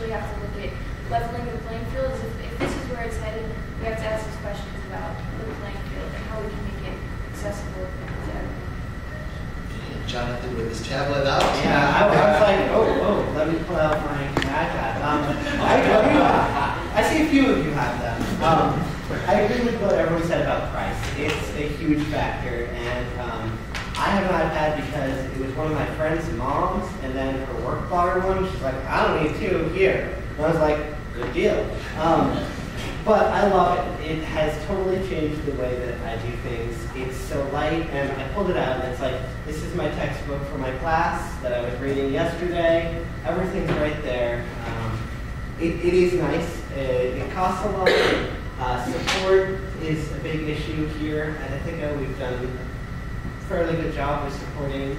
eventually have to look at leveling the playing field. If this is where it's headed, we have to ask these questions about the playing field and how we can make it accessible to everyone. Jonathan with his tablet out. Yeah, I was like, oh, let me pull out my iPad. I see a few of you have them. I agree with what everyone said about price. It's a huge factor, and I have an iPad because it was one of my friend's moms, and then her work bought her one. She's like, I don't need two here. And I was like, good deal. But I love it. It has totally changed the way that I do things. It's so light, and I pulled it out, and it's like, this is my textbook for my class that I was reading yesterday. Everything's right there. It is nice. It costs a lot. Support is a big issue here, and I think we've done a fairly good job with supporting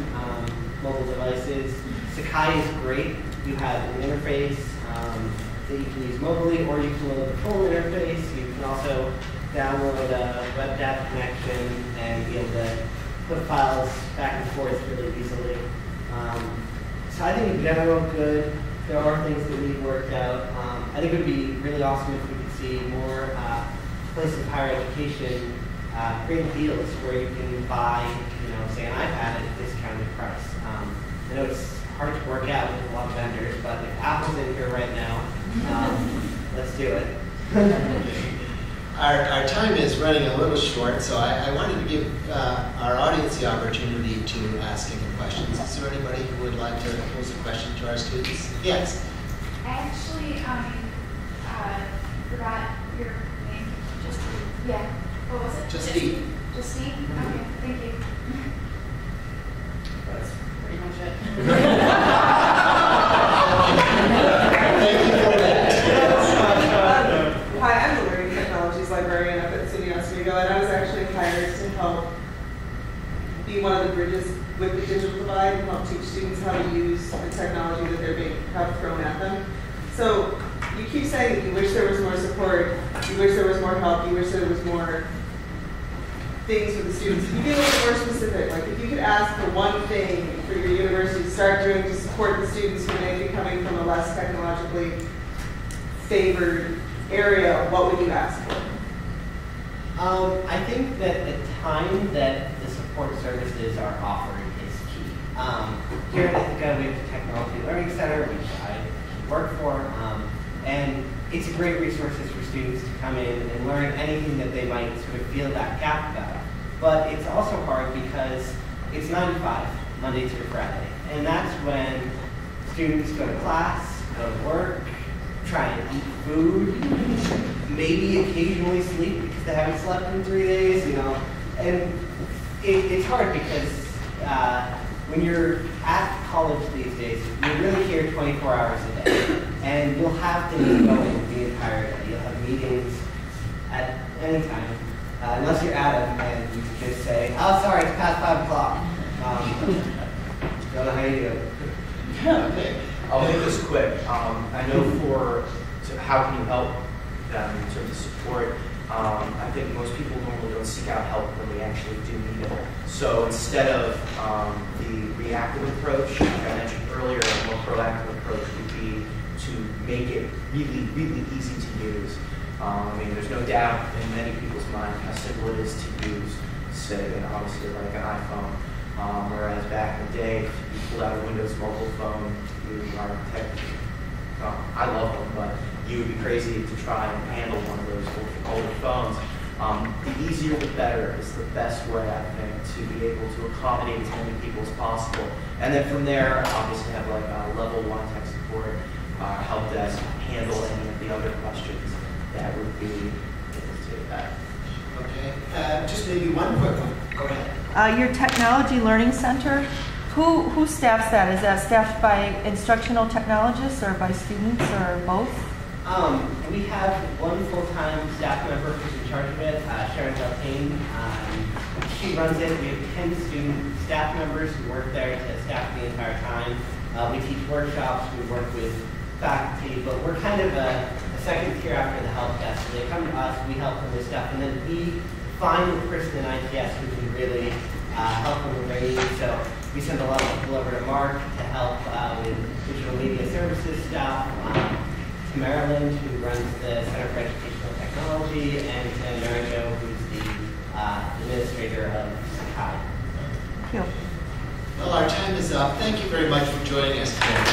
mobile devices. Sakai is great. You have an interface that you can use mobilely, or you can load the full interface. You can also download a web data connection and be able to put files back and forth really easily. So I think in general, good. There are things that need worked out. I think it would be really awesome if we could see more places of higher education create deals where you can buy, say an iPad at a discounted price. I know it's hard to work out with a lot of vendors, but if Apple's in here right now, let's do it. Our time is running a little short, so I wanted to give our audience the opportunity to ask any questions. Is there anybody who would like to pose a question to our students? Yes. I actually forgot your name. Yeah. What was it? Justine. Justine? Okay, thank you. That's pretty much it. Thank you for that. Hi, I'm the Learning Technologies Librarian up at SUNY Oswego, and I was actually hired to help be one of the bridges with the digital divide and help teach students how to use the technology that they're being thrown at them. So you keep saying that you wish there was more support, you wish there was more help, you wish there was more things for the students. If you get a little more specific, like if you could ask for one thing for your university to start doing to support the students who may be coming from a less technologically favored area, what would you ask for? I think that the time that the support services are offered is key. Here at Ithaca, we have the Technology Learning Center, which I work for, and it's a great resources for students to come in and learn anything that they might sort of feel that gap about. But it's also hard because it's 9 to 5, Monday through Friday, and that's when students go to class, go to work, try and eat food, maybe occasionally sleep because they haven't slept in 3 days, and it's hard because when you're at college these days, you're really here 24 hours a day, and you'll have things going the entire day. You'll have meetings at any time, unless you're Adam and you can just say, oh, sorry, it's past 5 o'clock. Don't know how you do it. Okay. I'll make this quick. I know how can you help them in terms of support, I think most people normally don't seek out help when they actually do need it. So instead of the reactive approach, like I mentioned earlier, a more proactive approach would be to make it really, really easy to use. There's no doubt in many people's minds how simple it is to use, say, obviously like an iPhone. Whereas back in the day, if you pulled out a Windows mobile phone, you are technically, I love them, but you would be crazy to try and handle one of those older phones. The easier the better is the best way, I think, to be able to accommodate as many people as possible. And then from there, obviously have like level 1 tech support, help desk, handle any of the other questions that would be able to take that. Okay, just maybe one quick one. Go ahead. Your Technology Learning Center, who staffs that? Is that staffed by instructional technologists or by students or both? We have one full-time staff member who's in charge of it, Sharon Deltane. She runs it. We have 10 student staff members who work there to staff the entire time. We teach workshops, we work with faculty, but we're kind of a second tier after the help desk. So they come to us, we help them with stuff, and then we find the person in ITS who can really help them with their needs. So we send a lot of people over to Mark to help with digital media services stuff. Maryland, who runs the Center for Educational Technology, and to Mary Jo, who's the administrator of Ithaca. Thank you. Well, our time is up. Thank you very much for joining us today.